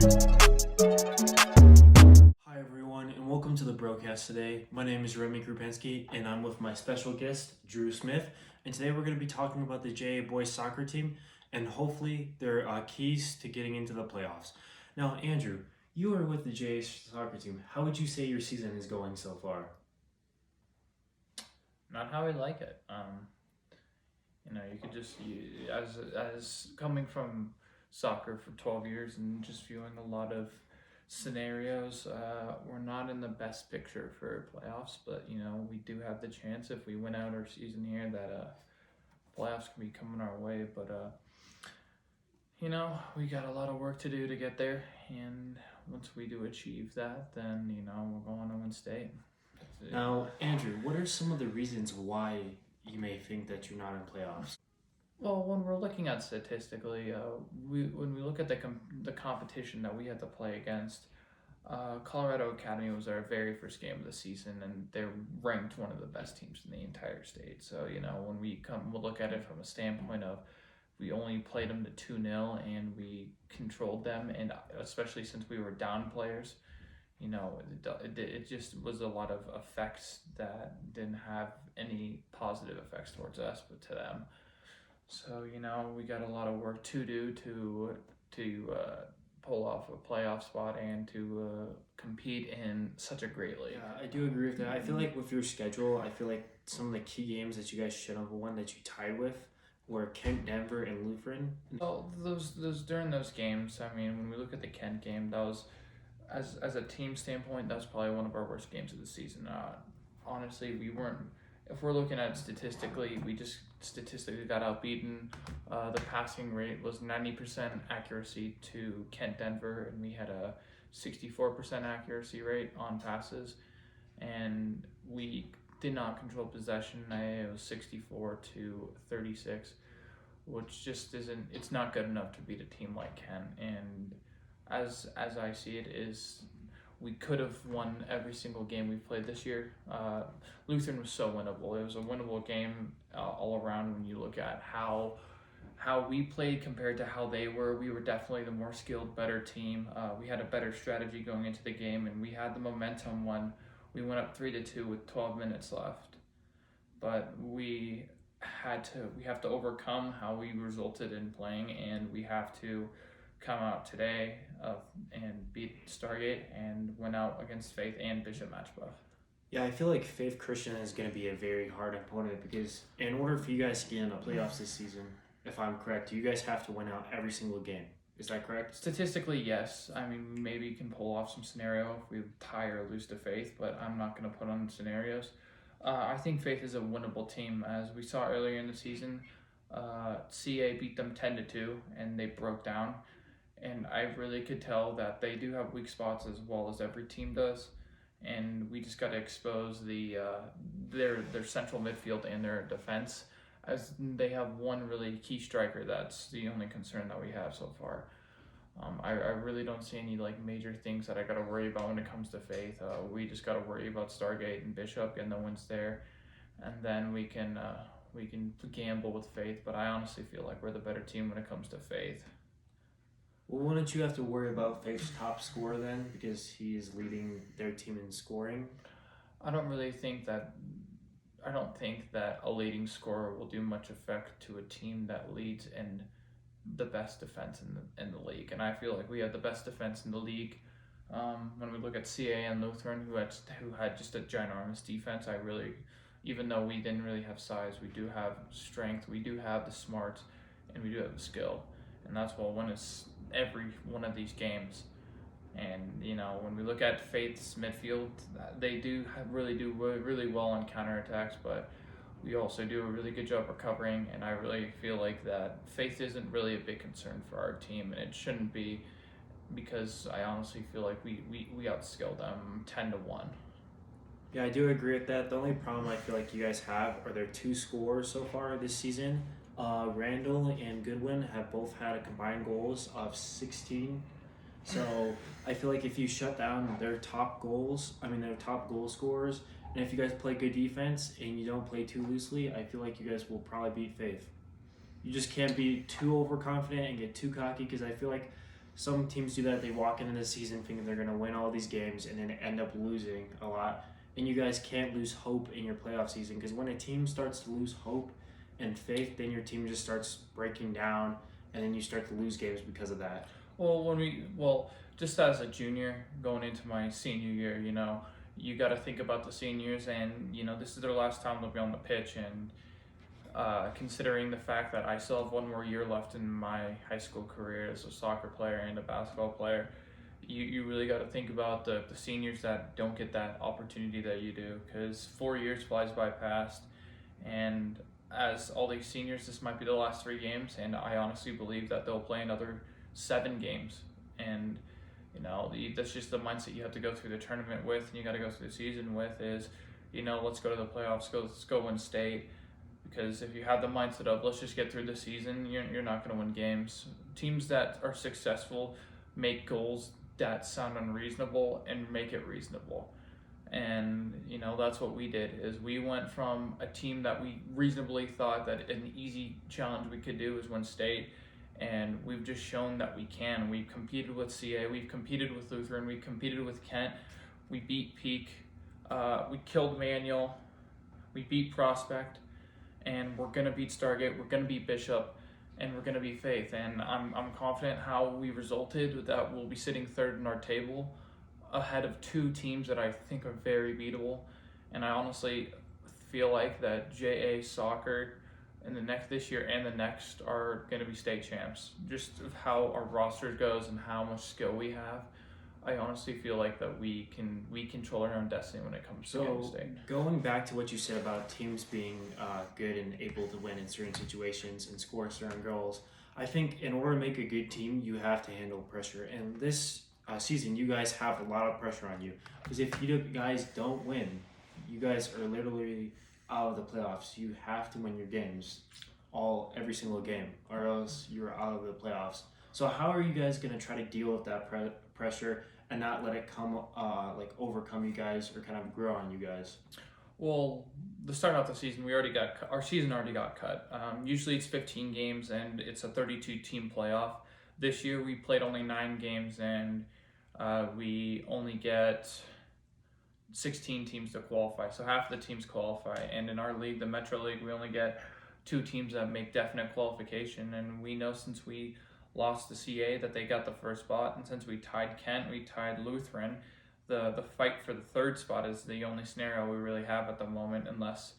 Hi everyone, and welcome to the broadcast today. My name is Remy Krupinski, and I'm with my special guest, Drew Smith. And today we're going to be talking about the JA boys soccer team and hopefully their keys to getting into the playoffs. Now, Andrew, you are with the JA soccer team. How would you say your season is going so far? Not how I like it. You could just as coming from soccer for 12 years and just viewing a lot of scenarios. We're not in the best picture for playoffs, but we do have the chance if we win out our season here that playoffs can be coming our way. But we got a lot of work to do to get there, and once we do achieve that, then we're going to win state. Now, Andrew, what are some of the reasons why you may think that you're not in playoffs? Well, when we're looking at statistically, when we look at the competition that we had to play against, Colorado Academy was our very first game of the season, and they're ranked one of the best teams in the entire state. So when we'll look at it from a standpoint of we only played them to 2-0 and we controlled them, and especially since we were down players, it just was a lot of effects that didn't have any positive effects towards us, but to them. So we got a lot of work to do to pull off a playoff spot and to compete in such a great league. Yeah, I do agree with that. I feel like with your schedule, I feel like some of the key games that you guys should have won that you tied with were Kent, Denver, and Lutheran. Well, those during those games, I mean, when we look at the Kent game, that was as a team standpoint, that was probably one of our worst games of the season. Honestly, we weren't. If we're looking at it statistically, we just statistically got outbeaten. The passing rate was 90% accuracy to Kent Denver, and we had a 64% accuracy rate on passes, and we did not control possession. It was 64-36, which just isn't. It's not good enough to beat a team like Kent. And as I see it, is we could have won every single game we played this year. Lutheran was so winnable. It was a winnable game all around when you look at how we played compared to how they were. We were definitely the more skilled, better team. We had a better strategy going into the game, and we had the momentum when we went up 3-2 with 12 minutes left. But we have to overcome how we resulted in playing, and we have to come out today and beat Stargate and win out against Faith and Bishop Matchbuff. Yeah, I feel like Faith Christian is going to be a very hard opponent because in order for you guys to get in the playoffs this season, if I'm correct, you guys have to win out every single game. Is that correct? Statistically, yes. I mean, maybe you can pull off some scenario if we tie or lose to Faith, but I'm not going to put on scenarios. I think Faith is a winnable team. As we saw earlier in the season, CA beat them 10-2, and they broke down. And I really could tell that they do have weak spots as well as every team does, and we just got to expose their central midfield and their defense, as they have one really key striker. That's the only concern that we have so far. I really don't see any major things that I got to worry about when it comes to Faith. We just got to worry about Stargate and Bishop and the wins there, and then we can gamble with Faith. But I honestly feel like we're the better team when it comes to Faith. Well, wouldn't you have to worry about Faith's top scorer then because he is leading their team in scoring? I don't think that a leading scorer will do much effect to a team that leads in the best defense in the league, and I feel like we have the best defense in the league. When we look at CA and Lutheran, who had just a ginormous defense, even though we didn't really have size, we do have strength, we do have the smarts, and we do have the skill, and that's what won us every one of these games. And when we look at Faith's midfield, they really do really well on counterattacks, but we also do a really good job recovering, and I really feel like that Faith isn't really a big concern for our team, and it shouldn't be, because I honestly feel like we outskilled them 10-1. Yeah, I do agree with that. The only problem I feel like you guys have are their two scorers so far this season. Randall and Goodwin have both had combined goals of 16. So I feel like if you shut down their top goal scorers, and if you guys play good defense and you don't play too loosely, I feel like you guys will probably beat Faith. You just can't be too overconfident and get too cocky, because I feel like some teams do that. They walk into the season thinking they're going to win all these games and then end up losing a lot. And you guys can't lose hope in your playoff season, because when a team starts to lose hope and faith, then your team just starts breaking down, and then you start to lose games because of that. Just as a junior going into my senior year, you got to think about the seniors, and this is their last time they'll be on the pitch, and considering the fact that I still have one more year left in my high school career as a soccer player and a basketball player, you really got to think about the seniors that don't get that opportunity that you do, because 4 years flies by fast, and as all these seniors, this might be the last 3 games, and I honestly believe that they'll play another 7 games, and that's just the mindset you have to go through the tournament with, and you got to go through the season with is, let's go to the playoffs, let's go win state. Because if you have the mindset of let's just get through the season, you're not going to win games. Teams that are successful make goals that sound unreasonable and make it reasonable. And that's what we did. Is we went from a team that we reasonably thought that an easy challenge we could do was win state, and we've just shown that we can. We've competed with CA, we've competed with Lutheran, we've competed with Kent, we beat Peak, we killed Manual, we beat Prospect, and we're going to beat Stargate, we're going to beat Bishop, and we're going to beat Faith. And I'm confident how we resulted, that we'll be sitting third in our table ahead of 2 teams that I think are very beatable. And I honestly feel like that JA Soccer in this year and the next are going to be state champs. Just of how our roster goes and how much skill we have, I honestly feel like that we control our own destiny when it comes to getting state. Going back to what you said about teams being good and able to win in certain situations and score certain goals, I think in order to make a good team, you have to handle pressure. And this season, you guys have a lot of pressure on you, because if you guys don't win, you guys are literally out of the playoffs. You have to win your games, every single game, or else you're out of the playoffs. So how are you guys going to try to deal with that pressure and not let it come overcome you guys or kind of grow on you guys? Well, to start off the season, our season already got cut. Usually it's 15 games and it's a 32 team playoff. This year we played only 9 games, and we only get 16 teams to qualify. So half the teams qualify. And in our league, the Metro League, we only get 2 teams that make definite qualification. And we know since we lost to CA that they got the first spot, and since we tied Kent, we tied Lutheran. The fight for the 3rd spot is the only scenario we really have at the moment, unless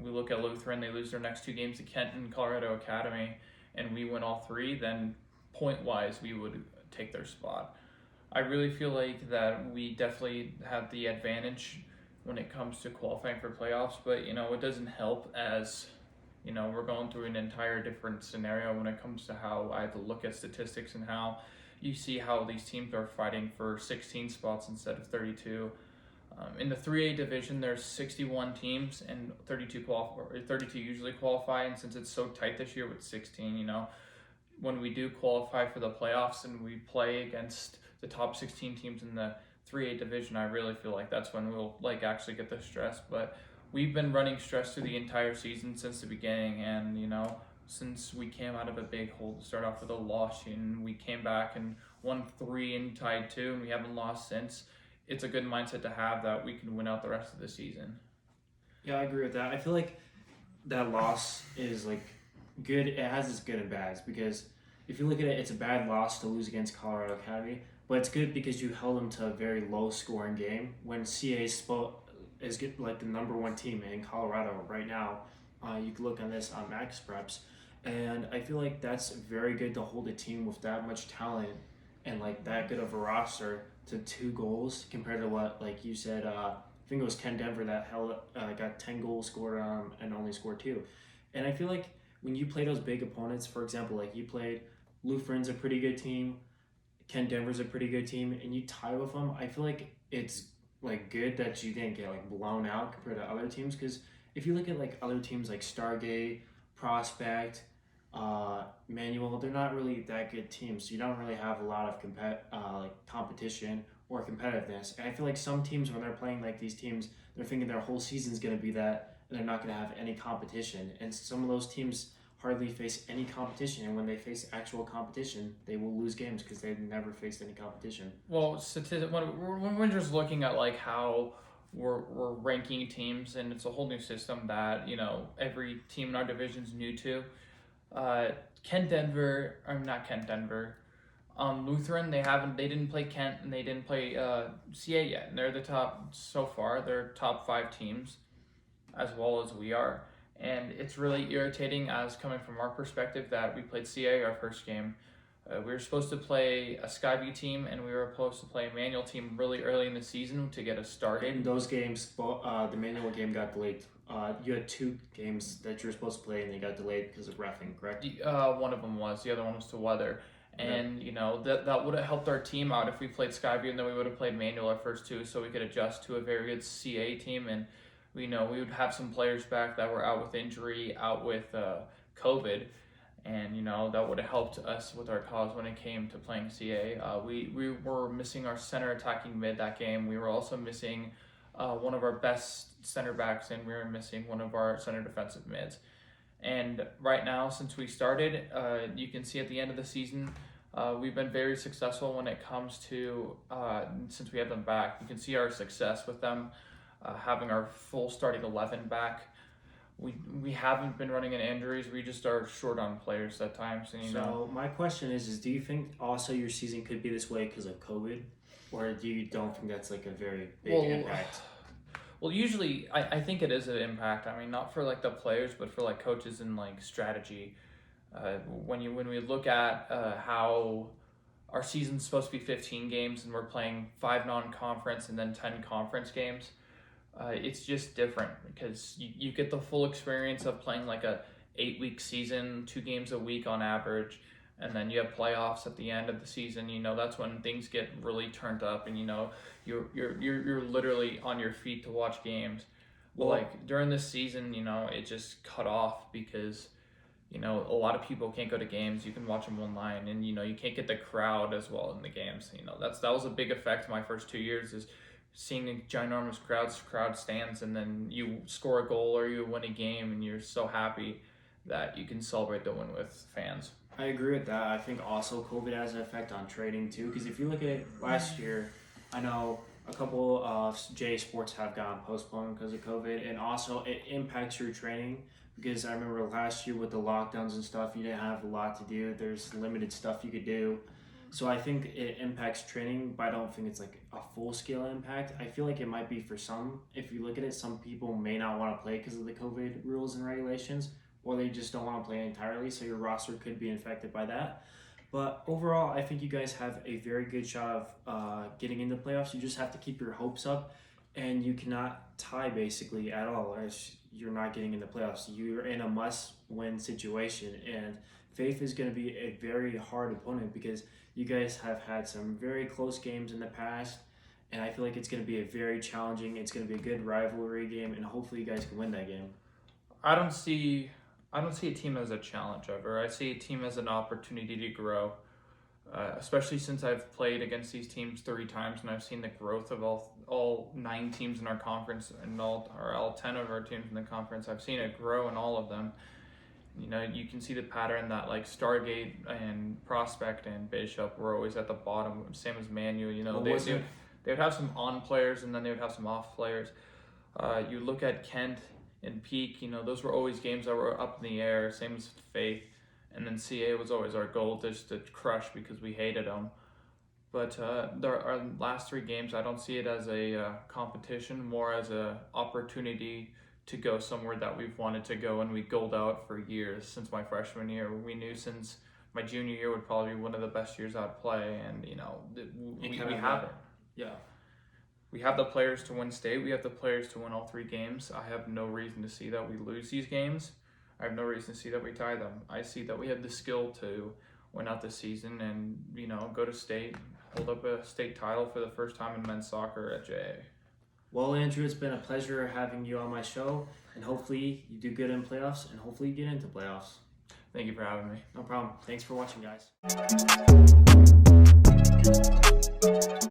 we look at Lutheran, they lose their next 2 games to Kent and Colorado Academy, and we win all 3, then point-wise we would take their spot. I really feel like that we definitely have the advantage when it comes to qualifying for playoffs, but it doesn't help as we're going through an entire different scenario when it comes to how I have to look at statistics and how you see how these teams are fighting for 16 spots instead of 32. In the 3A division, there's 61 teams and 32 usually qualify, and since it's so tight this year with 16, when we do qualify for the playoffs and we play against the top 16 teams in the 3A division, I really feel like that's when we'll actually get the stress. But we've been running stress through the entire season since the beginning, and since we came out of a big hole to start off with a loss, and we came back and won 3 and tied 2, and we haven't lost since. It's a good mindset to have that we can win out the rest of the season. Yeah, I agree with that. I feel like that loss is good. It has its good and bads, because if you look at it, it's a bad loss to lose against Colorado Academy, but it's good because you held them to a very low scoring game when CA is the number 1 team in Colorado right now. You can look on this on Max Preps, and I feel like that's very good to hold a team with that much talent and that good of a roster to 2 goals compared to what, like you said, I think it was Ken Denver that got 10 goals scored and only scored 2. And I feel like when you play those big opponents, for example, you played Lutheran's a pretty good team, Ken Denver's a pretty good team, and you tie with them, I feel like it's good that you didn't get blown out compared to other teams, because if you look at other teams like Stargate, Prospect, Manual, they're not really that good teams. So you don't really have a lot of competition or competitiveness. And I feel like some teams, when they're playing these teams, they're thinking their whole season's going to be that, and they're not going to have any competition. And some of those teams hardly face any competition, and when they face actual competition, they will lose games because they've never faced any competition. Well, when we're just looking at like how we're ranking teams, and it's a whole new system that every team in our division's new to. Lutheran, they didn't play Kent and they didn't play CA yet, and they're the top so far. They're top 5 teams, as well as we are, and it's really irritating as coming from our perspective that we played CA our first game. We were supposed to play a Skyview team, and we were supposed to play a Manual team really early in the season to get us started. In those games, the Manual game got delayed. You had 2 games that you were supposed to play, and they got delayed because of reffing, correct? One of them was. The other one was to weather. And, that would have helped our team out if we played Skyview, and then we would have played Manual our first 2, so we could adjust to a very good CA team. And we would have some players back that were out with injury, out with COVID. And, that would have helped us with our cause when it came to playing CA. We were missing our center attacking mid that game. We were also missing one of our best center backs, and we were missing one of our center defensive mids. And right now, since we started, you can see at the end of the season, we've been very successful when it comes to, since we have them back. You can see our success with them, having our full starting 11 back. We haven't been running into injuries. We just are short on players at times. And, So my question is do you think also your season could be this way because of COVID? Or do you don't think that's like a very big impact? Well, usually I think it is an impact. I mean, not for like the players, but for like coaches and like strategy. When we look at how our season's supposed to be 15 games and we're playing 5 non-conference and then 10 conference games, it's just different because you get the full experience of playing like a 8-week season, 2 games a week on average. And then you have playoffs at the end of the season. That's when things get really turned up, and you're literally on your feet to watch games. But like during this season, it just cut off because a lot of people can't go to games. You can watch them online, and you can't get the crowd as well in the games. That was a big effect my first 2 years, is seeing ginormous crowd stands, and then you score a goal or you win a game, and you're so happy that you can celebrate the win with fans. I agree with that. I think also COVID has an effect on trading too, because if you look at it last year, I know a couple of J sports have gotten postponed because of COVID, and also it impacts your training because I remember last year with the lockdowns and stuff, you didn't have a lot to do. There's limited stuff you could do. So I think it impacts training, but I don't think it's like a full-scale impact. I feel like it might be for some. If you look at it, some people may not want to play because of the COVID rules and regulations, or they just don't want to play entirely, so your roster could be infected by that. But overall, I think you guys have a very good shot of getting into playoffs. You just have to keep your hopes up, and you cannot tie basically at all, or you're not getting into playoffs. You're in a must-win situation, and Faith is going to be a very hard opponent because you guys have had some very close games in the past, and I feel like it's going to be a very challenging, it's going to be a good rivalry game, and hopefully you guys can win that game. I don't see a team as a challenge ever. I see a team as an opportunity to grow, especially since I've played against these teams 3 times, and I've seen the growth of all 9 teams in our conference and all 10 of our teams in the conference. I've seen it grow in all of them. You can see the pattern that like Stargate and Prospect and Bishop were always at the bottom, same as Manual. They would have some on players, and then they would have some off players. You look at Kent and Peak, those were always games that were up in the air, same as Faith. And then CA was always our goal, just to crush because we hated them. But our last 3 games, I don't see it as a competition, more as an opportunity to go somewhere that we've wanted to go, and we goaled out for years since my freshman year. We knew since my junior year would probably be one of the best years I'd play, and we have it. Yeah. We have the players to win state. We have the players to win all 3 games. I have no reason to see that we lose these games. I have no reason to see that we tie them. I see that we have the skill to win out this season and, go to state, hold up a state title for the first time in men's soccer at JA. Well, Andrew, it's been a pleasure having you on my show, and hopefully you do good in playoffs, and hopefully you get into playoffs. Thank you for having me. No problem. Thanks for watching, guys.